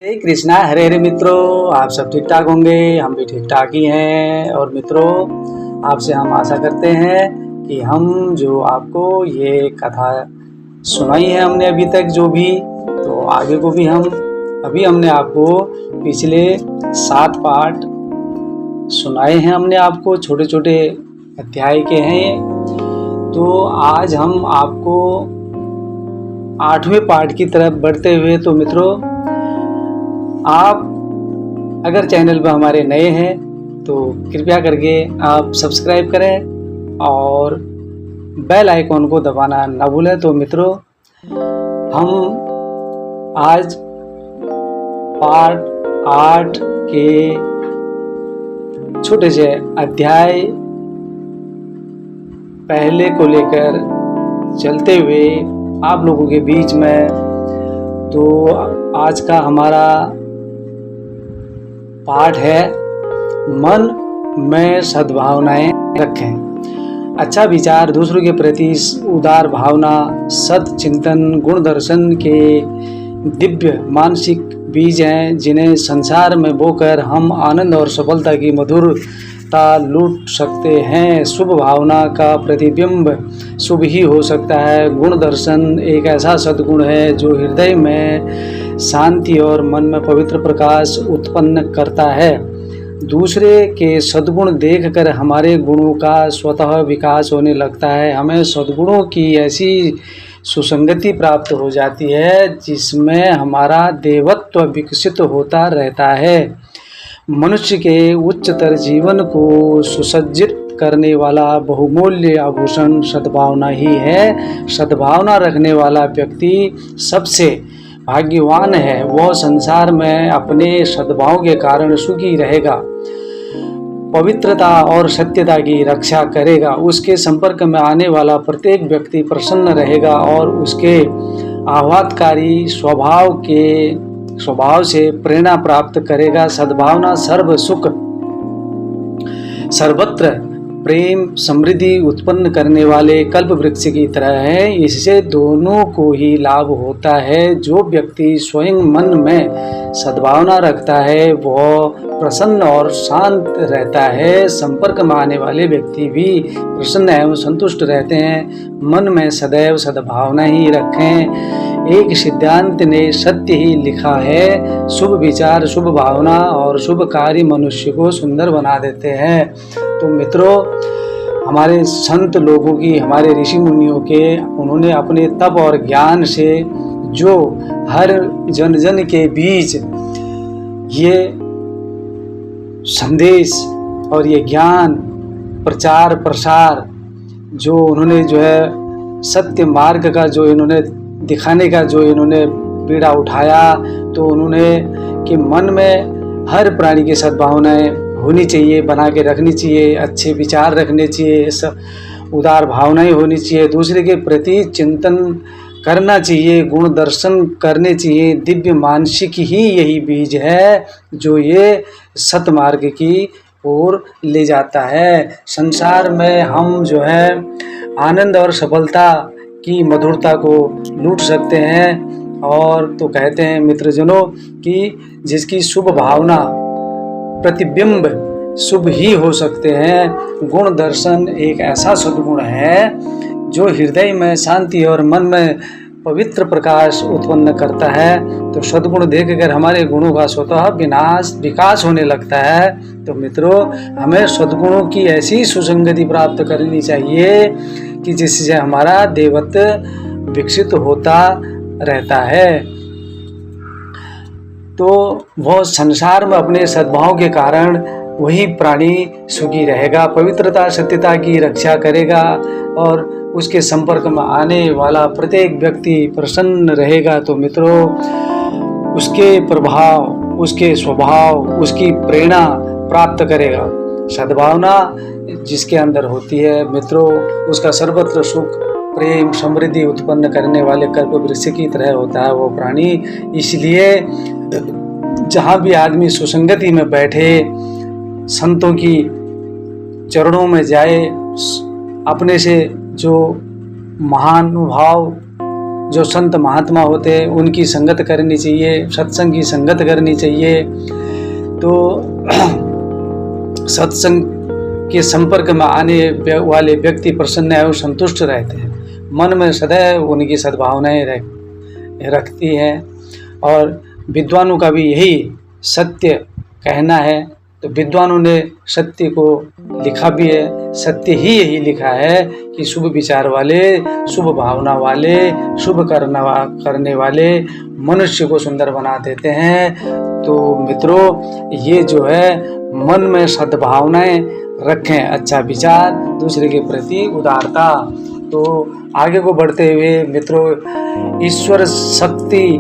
हरे कृष्णा, हरे हरे मित्रों, आप सब ठीक ठाक होंगे। हम भी ठीक ठाक ही हैं। और मित्रों, आपसे हम आशा करते हैं कि हम जो आपको ये कथा सुनाई है हमने अभी तक जो भी, तो आगे को भी अभी हमने आपको पिछले 7 पाठ सुनाए हैं। हमने आपको छोटे छोटे अध्याय के हैं। तो आज हम आपको 8वें पाठ की तरफ बढ़ते हुए, तो मित्रों, आप अगर चैनल पर हमारे नए हैं तो कृपया करके आप सब्सक्राइब करें और बेल आइकॉन को दबाना ना भूलें। तो मित्रों, हम आज पार्ट 8 के छोटे से अध्याय पहले को लेकर चलते हुए आप लोगों के बीच में, तो आज का हमारा पाठ है मन में सद्भावनाएं रखें। अच्छा विचार, दूसरों के प्रति उदार भावना, सत चिंतन, गुण दर्शन के दिव्य मानसिक बीज हैं, जिन्हें संसार में बोकर हम आनंद और सफलता की मधुरता लूट सकते हैं। शुभ भावना का प्रतिबिंब शुभ ही हो सकता है। गुण दर्शन एक ऐसा सद्गुण है जो हृदय में शांति और मन में पवित्र प्रकाश उत्पन्न करता है। दूसरे के सद्गुण देखकर हमारे गुणों का स्वतः विकास होने लगता है। हमें सद्गुणों की ऐसी सुसंगति प्राप्त हो जाती है जिसमें हमारा देवत्व विकसित होता रहता है। मनुष्य के उच्चतर जीवन को सुसज्जित करने वाला बहुमूल्य आभूषण सद्भावना ही है। सद्भावना रखने वाला व्यक्ति सबसे भाग्यवान है। वह संसार में अपने सद्भाव के कारण सुखी रहेगा, पवित्रता और सत्यता की रक्षा करेगा। उसके संपर्क में आने वाला प्रत्येक व्यक्ति प्रसन्न रहेगा और उसके आह्लादकारी स्वभाव से प्रेरणा प्राप्त करेगा। सद्भावना सर्व सुख, सर्वत्र प्रेम, समृद्धि उत्पन्न करने वाले कल्प वृक्ष की तरह है। इससे दोनों को ही लाभ होता है। जो व्यक्ति स्वयं मन में सद्भावना रखता है वह प्रसन्न और शांत रहता है। संपर्क में आने वाले व्यक्ति भी प्रसन्न एवं संतुष्ट रहते हैं। मन में सदैव सद्भावना ही रखें। एक सिद्धांत ने सत्य ही लिखा है, शुभ विचार, शुभ भावना और शुभ कार्य मनुष्य को सुंदर बना देते हैं। तो मित्रों, हमारे संत लोगों की, हमारे ऋषि मुनियों के, उन्होंने अपने तप और ज्ञान से जो हर जन जन के बीच ये संदेश और ये ज्ञान प्रचार प्रसार जो उन्होंने जो है सत्य मार्ग का जो इन्होंने दिखाने का जो इन्होंने बीड़ा उठाया, तो उन्होंने कि मन में हर प्राणी की सद्भावनाएं होनी चाहिए, बना के रखनी चाहिए, अच्छे विचार रखने चाहिए, उदार भावनाएं होनी चाहिए, दूसरे के प्रति चिंतन करना चाहिए, गुण दर्शन करने चाहिए। दिव्य मानसिक ही यही बीज है जो ये सतमार्ग की ओर ले जाता है। संसार में हम जो है आनंद और सफलता की मधुरता को लूट सकते हैं। और तो कहते हैं मित्रजनों कि जिसकी शुभ भावना प्रतिबिंब शुभ ही हो सकते हैं। गुण दर्शन एक ऐसा सद्गुण है जो हृदय में शांति और मन में पवित्र प्रकाश उत्पन्न करता है। तो सद्गुण देखकर हमारे गुणों का स्वतः विकास होने लगता है। तो मित्रों, हमें सद्गुणों की ऐसी सुसंगति प्राप्त करनी चाहिए कि जिससे हमारा देवत्व विकसित होता रहता है। तो वह संसार में अपने सद्भाव के कारण वही प्राणी सुखी रहेगा, पवित्रता सत्यता की रक्षा करेगा और उसके संपर्क में आने वाला प्रत्येक व्यक्ति प्रसन्न रहेगा। तो मित्रों, उसके प्रभाव, उसके स्वभाव, उसकी प्रेरणा प्राप्त करेगा। सद्भावना जिसके अंदर होती है मित्रों, उसका सर्वत्र सुख, प्रेम, समृद्धि उत्पन्न करने वाले कल्प वृक्ष की तरह होता है वो प्राणी। इसलिए जहाँ भी आदमी सुसंगति में बैठे, संतों की चरणों में जाए, अपने से जो महानुभाव जो संत महात्मा होते हैं उनकी संगत करनी चाहिए, सत्संग की संगत करनी चाहिए। तो सत्संग के संपर्क में आने वाले व्यक्ति प्रसन्न एवं संतुष्ट रहते हैं, मन में सदैव उनकी सद्भावनाएं रखती हैं। और विद्वानों का भी यही सत्य कहना है। तो विद्वानों ने सत्य को लिखा भी है, सत्य ही यही लिखा है कि शुभ विचार वाले, शुभ भावना वाले, शुभ करने वाले मनुष्य को सुंदर बना देते हैं। तो मित्रों, ये जो है मन में सद्भावनाएं रखें, अच्छा विचार, दूसरे के प्रति उदारता। तो आगे को बढ़ते हुए मित्रों, ईश्वर शक्ति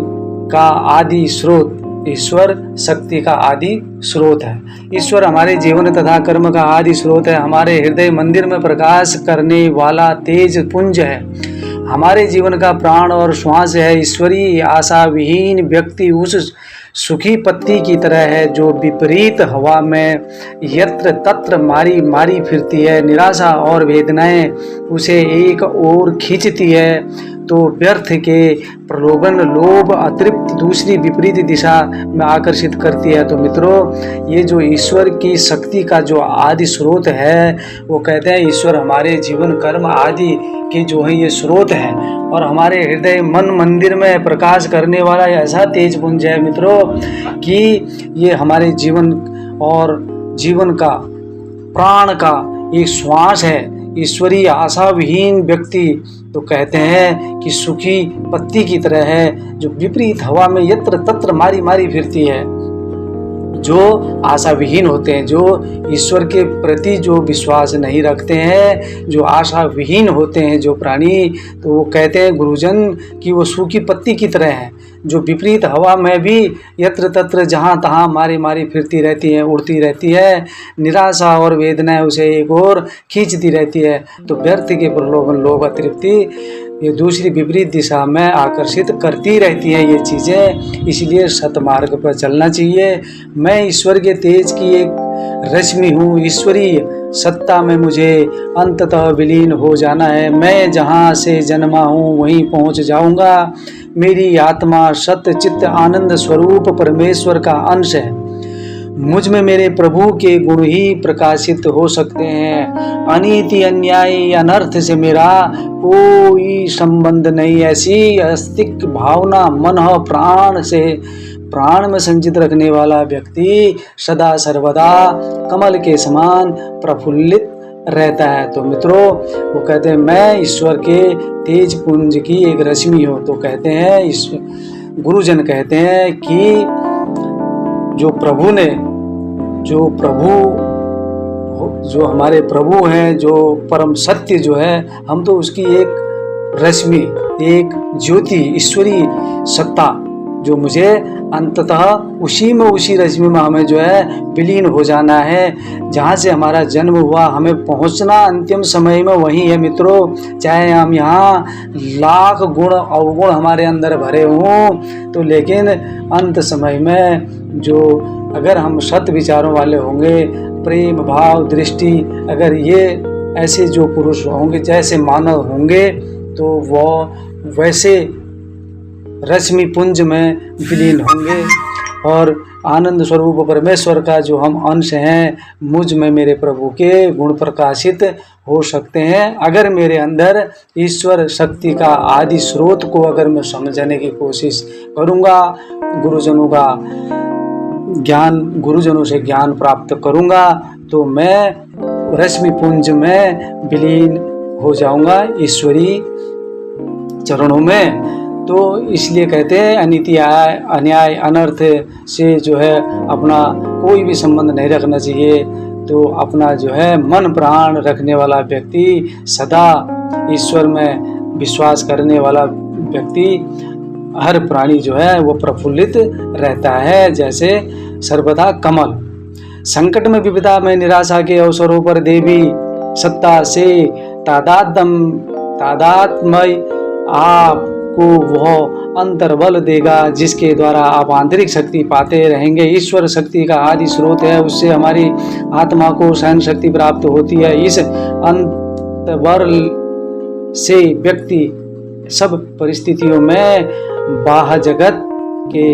का आदि स्रोत, ईश्वर शक्ति का आदि स्रोत है। ईश्वर हमारे जीवन तथा कर्म का आदि स्रोत है, हमारे हृदय मंदिर में प्रकाश करने वाला तेज पुंज है, हमारे जीवन का प्राण और श्वास है। ईश्वरीय आशा विहीन व्यक्ति उस सूखी पत्ती की तरह है जो विपरीत हवा में यत्र तत्र मारी मारी फिरती है। निराशा और वेदनाएं उसे एक ओर खींचती है तो व्यर्थ के प्रलोभन, लोभ, अतृप्ति दूसरी विपरीत दिशा में आकर्षित करती है। तो मित्रों, ये जो ईश्वर की शक्ति का जो आदि स्रोत है, वो कहते हैं ईश्वर हमारे जीवन कर्म आदि के जो है ये स्रोत है, और हमारे हृदय मन मंदिर में प्रकाश करने वाला ऐसा तेज पुंज है मित्रों कि ये हमारे जीवन और जीवन का प्राण का एक श्वास है। ईश्वरीय आशा विहीन व्यक्ति तो कहते हैं कि सूखी पत्ती की तरह है जो विपरीत हवा में यत्र तत्र मारी मारी फिरती है। जो आशा विहीन होते हैं, जो ईश्वर के प्रति जो विश्वास नहीं रखते हैं, जो आशा विहीन होते हैं जो प्राणी, तो वो कहते हैं गुरुजन कि वो सूखी पत्ती की तरह है जो विपरीत हवा में भी यत्र तत्र जहाँ तहाँ मारी मारी फिरती रहती है, उड़ती रहती है। निराशा और वेदनाएं उसे एक और खींचती रहती है तो व्यर्थ के प्रलोभन, लोभ, अतृप्ति ये दूसरी विपरीत दिशा में आकर्षित करती रहती हैं ये चीज़ें। इसलिए सतमार्ग पर चलना चाहिए। मैं ईश्वर के तेज की एक रश्मि हूँ, ईश्वरीय सत्ता में मुझे अंततः विलीन हो जाना है। मैं जहाँ से जन्मा हूँ वहीं पहुँच जाऊँगा। मेरी आत्मा सत्य चित्त आनंद स्वरूप परमेश्वर का अंश है। मुझ में मेरे प्रभु के गुण ही प्रकाशित हो सकते हैं। अनीति, अन्याय, अनर्थ से मेरा कोई संबंध नहीं। ऐसी अस्तिक भावना मन प्राण में संचित रखने वाला व्यक्ति सदा सर्वदा कमल के समान प्रफुल्लित रहता है। तो मित्रों, वो कहते हैं मैं ईश्वर के तेज पुंज की एक रश्मि हूँ। तो कहते हैं गुरुजन कहते हैं कि जो हमारे प्रभु हैं, जो परम सत्य जो है, हम तो उसकी एक रश्मि, एक ज्योति, ईश्वरीय सत्ता जो मुझे अंततः उसी रश्मि में हमें जो है विलीन हो जाना है। जहाँ से हमारा जन्म हुआ हमें पहुँचना अंतिम समय में वही है मित्रों। चाहे हम यहाँ लाख गुण अवगुण हमारे अंदर भरे हों तो लेकिन अंत समय में जो अगर हम सत्य विचारों वाले होंगे, प्रेम भाव दृष्टि, अगर ये ऐसे जो पुरुष होंगे, जैसे मानव होंगे, तो वो वैसे रश्मि पुंज में विलीन होंगे और आनंद स्वरूप परमेश्वर का जो हम अंश हैं, मुझ में मेरे प्रभु के गुण प्रकाशित हो सकते हैं। अगर मेरे अंदर ईश्वर शक्ति का आदि स्रोत को अगर मैं समझने की कोशिश करूँगा, गुरुजनों से ज्ञान प्राप्त करूँगा, तो मैं रश्मि पुंज में विलीन हो जाऊँगा ईश्वरी चरणों में। तो इसलिए कहते हैं अनीति, अन्याय, अनर्थ से जो है अपना कोई भी संबंध नहीं रखना चाहिए। तो अपना जो है मन प्राण रखने वाला व्यक्ति, सदा ईश्वर में विश्वास करने वाला व्यक्ति, हर प्राणी जो है वो प्रफुल्लित रहता है जैसे सर्वदा कमल। संकट में, विपदा में, निराशा के अवसरों पर देवी सत्ता से तादात्म्य आपको वह अंतर्बल देगा जिसके द्वारा आप आंतरिक शक्ति पाते रहेंगे। ईश्वर शक्ति का आदि स्रोत है, उससे हमारी आत्मा को सहन शक्ति प्राप्त होती है। इस अंतर्बल से व्यक्ति सब परिस्थितियों में बाह्य जगत के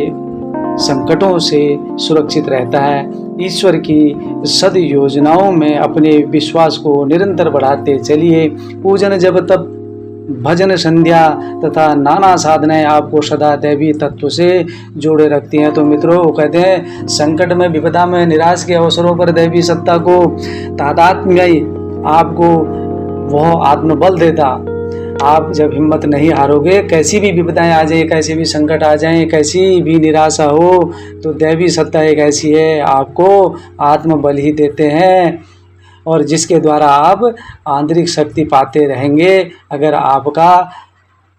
संकटों से सुरक्षित रहता है। ईश्वर की सद योजनाओं में अपने विश्वास को निरंतर बढ़ाते चलिए। पूजन जप तप भजन संध्या तथा नाना साधनाएं आपको सदा दैवी तत्व से जोड़े रखती हैं। तो मित्रों, वो कहते हैं संकट में, विपदा में, निराश के अवसरों पर दैवी सत्ता को तादात्म्य आपको वह आत्मबल देता। आप जब हिम्मत नहीं हारोगे, कैसी भी विपदाएं आ जाए, कैसे भी संकट आ जाए, कैसी भी निराशा हो, तो दैवी सत्ता एक ऐसी है, आपको आत्मबल ही देते हैं और जिसके द्वारा आप आंतरिक शक्ति पाते रहेंगे। अगर आपका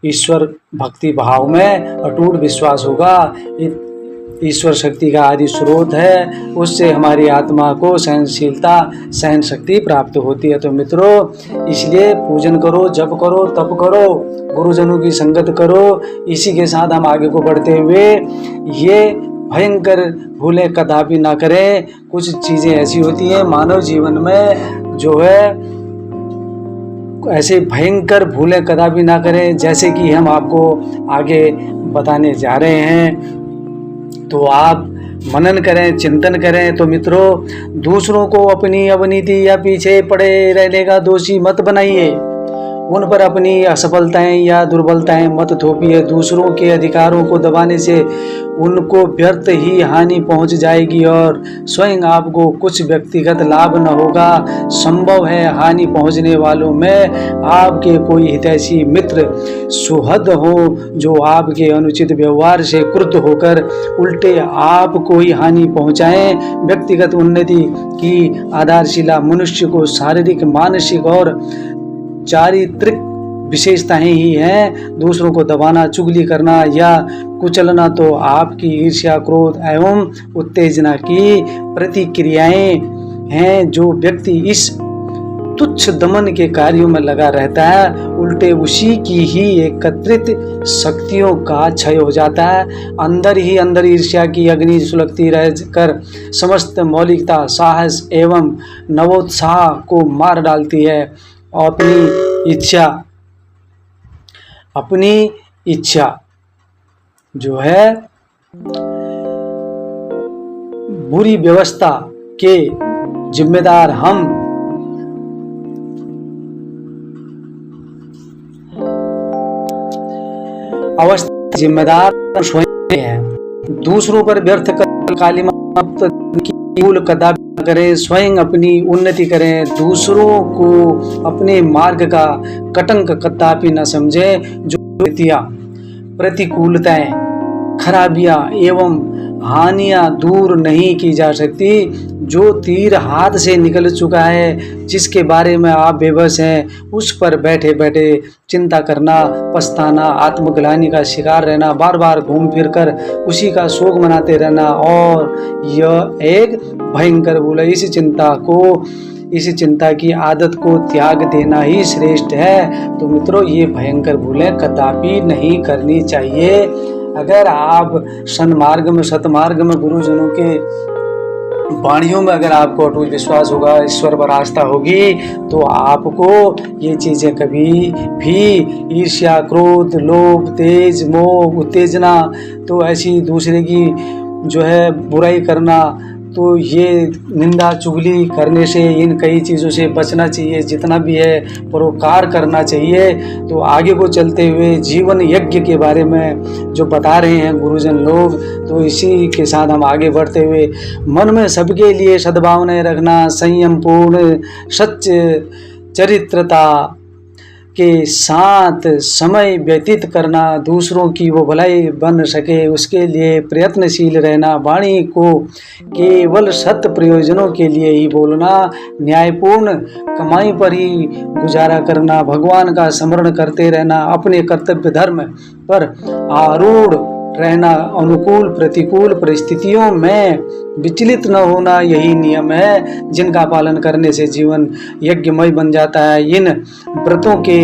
ईश्वर भक्ति भाव में अटूट विश्वास होगा, ईश्वर शक्ति का आदि स्रोत है, उससे हमारी आत्मा को सहनशीलता, सहन शक्ति प्राप्त होती है। तो मित्रों, इसलिए पूजन करो, जप करो, तप करो, गुरुजनों की संगत करो। इसी के साथ हम आगे को बढ़ते हुए ये भयंकर भूलें कदापि ना करें। कुछ चीज़ें ऐसी होती हैं मानव जीवन में जो है, ऐसे भयंकर भूलें कदापि ना करें, जैसे कि हम आपको आगे बताने जा रहे हैं। तो आप मनन करें, चिंतन करें। तो मित्रों, दूसरों को अपनी अवनीति या पीछे पड़े रहने का दोषी मत बनाइए। उन पर अपनी असफलताएं या दुर्बलताएं मत थोपिए। दूसरों के अधिकारों को दबाने से उनको व्यर्थ ही हानि पहुंच जाएगी और स्वयं आपको कुछ व्यक्तिगत लाभ न होगा। संभव है हानि पहुंचने वालों में आपके कोई हितैषी मित्र सुहृद हो, जो आपके अनुचित व्यवहार से क्रुद्ध होकर उल्टे आपको ही हानि पहुंचाएं। व्यक्तिगत उन्नति की आधारशिला मनुष्य को शारीरिक, मानसिक और चारित्रिक विशेषताएं ही हैं। दूसरों को दबाना, चुगली करना या कुचलना तो आपकी ईर्ष्या, क्रोध एवं उत्तेजना की प्रतिक्रियाएं हैं। जो व्यक्ति इस तुच्छ दमन के कार्यों में लगा रहता है, उल्टे उसी की ही एकत्रित शक्तियों का क्षय हो जाता है। अंदर ही अंदर ईर्ष्या की अग्नि सुलगती रहकर समस्त मौलिकता, साहस एवं नवोत्साह को मार डालती है। अपनी इच्छा जो है बुरी व्यवस्था के जिम्मेदार हम अवस्था जिम्मेदार स्वयं हैं। दूसरों पर व्यर्थ कर कालिमा कदापि करें, स्वयं अपनी उन्नति करें। दूसरों को अपने मार्ग का कटंक कदापि न समझें। जो प्रतिकूलताएं, खराबियां एवं हानियां दूर नहीं की जा सकती। जो तीर हाथ से निकल चुका है, जिसके बारे में आप बेबस हैं, उस पर बैठे बैठे चिंता करना, पछताना, आत्मग्लानि का शिकार रहना, बार बार घूम फिर कर उसी का शोक मनाते रहना, और यह एक भयंकर भूल है। इस चिंता की आदत को त्याग देना ही श्रेष्ठ है। तो मित्रों, ये भयंकर भूलें कदापि नहीं करनी चाहिए। अगर आप सन्मार्ग में, सतमार्ग में, गुरुजनों के वाणियों में अगर आपको अटूट विश्वास होगा, ईश्वर पर आस्था होगी, तो आपको ये चीज़ें कभी भी ईर्ष्या, क्रोध, लोभ, तेज, मोह, उत्तेजना, तो ऐसी दूसरे की जो है बुराई करना, तो ये निंदा चुगली करने से, इन कई चीज़ों से बचना चाहिए। जितना भी है परोपकार करना चाहिए। तो आगे को चलते हुए जीवन यज्ञ के बारे में जो बता रहे हैं गुरुजन लोग, तो इसी के साथ हम आगे बढ़ते हुए मन में सबके लिए सद्भावनाएं रखना, संयम पूर्ण सच्च चरित्रता के साथ समय व्यतीत करना, दूसरों की वो भलाई बन सके उसके लिए प्रयत्नशील रहना, वाणी को केवल सत्य प्रयोजनों के लिए ही बोलना, न्यायपूर्ण कमाई पर ही गुजारा करना, भगवान का स्मरण करते रहना, अपने कर्तव्य धर्म पर आरूढ़ रहना, अनुकूल प्रतिकूल परिस्थितियों में विचलित न होना, यही नियम है जिनका पालन करने से जीवन यज्ञमय बन जाता है। इन व्रतों के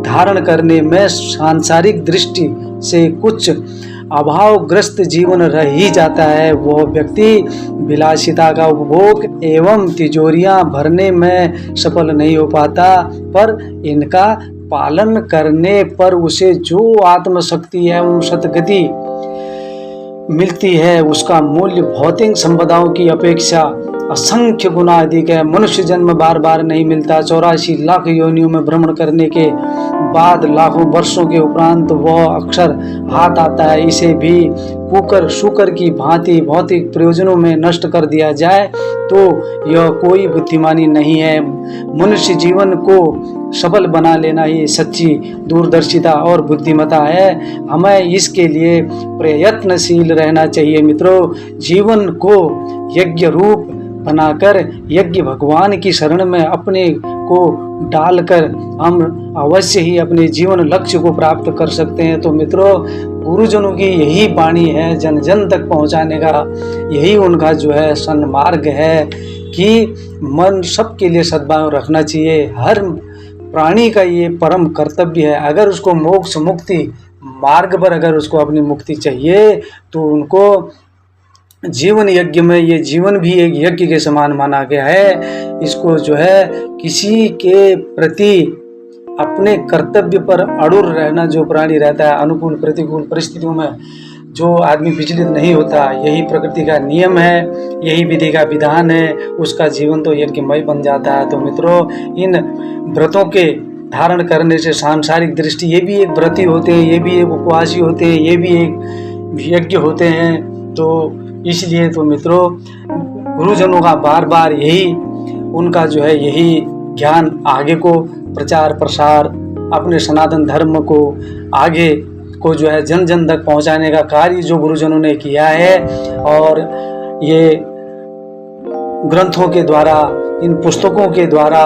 धारण करने में सांसारिक दृष्टि से कुछ अभावग्रस्त जीवन रह ही जाता है। वह व्यक्ति विलासिता का उपभोग एवं तिजोरियां भरने में सफल नहीं हो पाता, पर इनका पालन करने पर उसे जो आत्मशक्ति एवं सद्गति मिलती है उसका मूल्य भौतिक संपदाओं की अपेक्षा असंख्य गुना अधिक है। मनुष्य जन्म बार बार नहीं मिलता। 84 लाख योनियों में भ्रमण करने के बाद लाखों वर्षों के उपरांत वह अक्षर हाथ आता है। इसे भी कुकर शुकर की भांति भौतिक प्रयोजनों में नष्ट कर दिया जाए तो यह कोई बुद्धिमानी नहीं है। मनुष्य जीवन को सफल बना लेना ही सच्ची दूरदर्शिता और बुद्धिमत्ता है। हमें इसके लिए प्रयत्नशील रहना चाहिए। मित्रों, जीवन को यज्ञ रूप बनाकर यज्ञ भगवान की शरण में अपने को डालकर हम अवश्य ही अपने जीवन लक्ष्य को प्राप्त कर सकते हैं। तो मित्रों, गुरुजनों की यही वाणी है, जन जन तक पहुंचाने का यही उनका जो है सन्मार्ग है कि मन सबके लिए सद्भाव रखना चाहिए। हर प्राणी का ये परम कर्तव्य है। अगर उसको मोक्ष मुक्ति मार्ग पर अगर उसको अपनी मुक्ति चाहिए तो उनको जीवन यज्ञ में ये जीवन भी एक यज्ञ के समान माना गया है। इसको जो है किसी के प्रति अपने कर्तव्य पर अड़ुर रहना जो प्राणी रहता है, अनुकूल प्रतिकूल परिस्थितियों में जो आदमी विचलित नहीं होता, यही प्रकृति का नियम है, यही विधि का विधान है, उसका जीवन तो यज्ञमय बन जाता है। तो मित्रों, इन व्रतों के धारण करने से सांसारिक दृष्टि ये भी एक व्रती होते हैं, ये भी एक उपवासी होते हैं, ये भी एक यज्ञ होते हैं। तो इसलिए तो मित्रों, गुरुजनों का बार बार यही उनका जो है यही ज्ञान आगे को प्रचार प्रसार, अपने सनातन धर्म को आगे को जो है जन जन तक पहुंचाने का कार्य जो गुरुजनों ने किया है। और ये ग्रंथों के द्वारा, इन पुस्तकों के द्वारा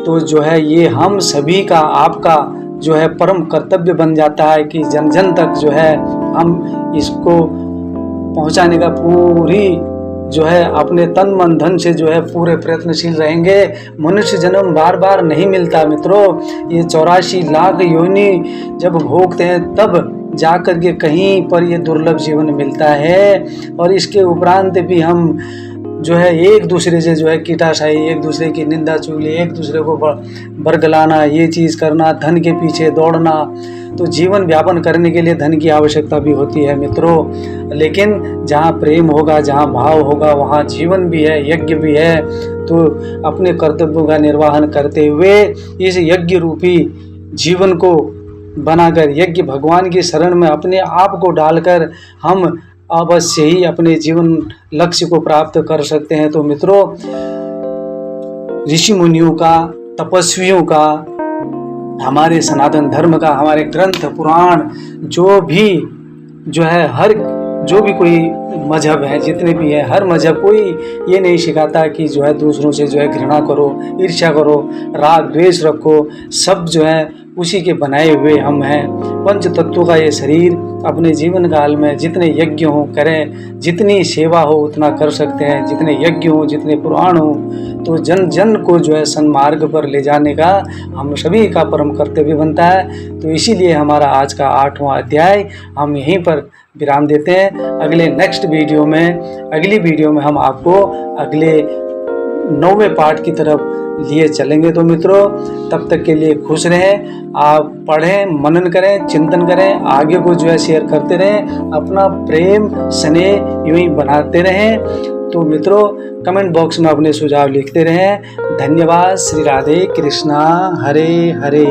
तो जो है ये हम सभी का, आपका जो है परम कर्तव्य बन जाता है कि जन जन तक जो है हम इसको पहुंचाने का पूरी जो है अपने तन मन धन से जो है पूरे प्रयत्नशील रहेंगे। मनुष्य जन्म बार बार नहीं मिलता मित्रों। ये 84 लाख योनि जब भोगते हैं तब जाकर के कहीं पर ये दुर्लभ जीवन मिलता है। और इसके उपरांत भी हम जो है एक दूसरे से जो है कीटाशाही, एक दूसरे की निंदा चुगली, एक दूसरे को बरगलाना, ये चीज़ करना, धन के पीछे दौड़ना। तो जीवन व्यापन करने के लिए धन की आवश्यकता भी होती है मित्रों। लेकिन जहाँ प्रेम होगा, जहाँ भाव होगा, वहाँ जीवन भी है, यज्ञ भी है। तो अपने कर्तव्यों का निर्वहन करते हुए इस यज्ञ रूपी जीवन को बनाकर यज्ञ भगवान की शरण में अपने आप को डालकर हम अवश्य ही अपने जीवन लक्ष्य को प्राप्त कर सकते हैं। तो मित्रों, ऋषि मुनियों का, तपस्वियों का, हमारे सनातन धर्म का, हमारे ग्रंथ पुराण जो भी जो है, हर जो भी कोई मजहब है, जितने भी है, हर मजहब कोई ये नहीं सिखाता कि जो है दूसरों से जो है घृणा करो, ईर्ष्या करो, राग द्वेष रखो। सब जो है उसी के बनाए हुए हम हैं। पंच तत्वों का ये शरीर अपने जीवन काल में जितने यज्ञ हो करें, जितनी सेवा हो उतना कर सकते हैं, जितने यज्ञ हो, जितने पुराण हो। तो जन जन को जो है सन्मार्ग पर ले जाने का हम सभी का परम कर्तव्य बनता है। तो इसीलिए हमारा आज का 8वां अध्याय हम यहीं पर विराम देते हैं। अगले अगली वीडियो में हम आपको अगले 9वें पार्ट की तरफ लिए चलेंगे। तो मित्रों, तब तक के लिए खुश रहें, आप पढ़ें, मनन करें, चिंतन करें, आगे को जो है शेयर करते रहें, अपना प्रेम स्नेह यूं ही बनाते रहें। तो मित्रों, कमेंट बॉक्स में अपने सुझाव लिखते रहें। धन्यवाद। श्री राधे कृष्णा, हरे हरे।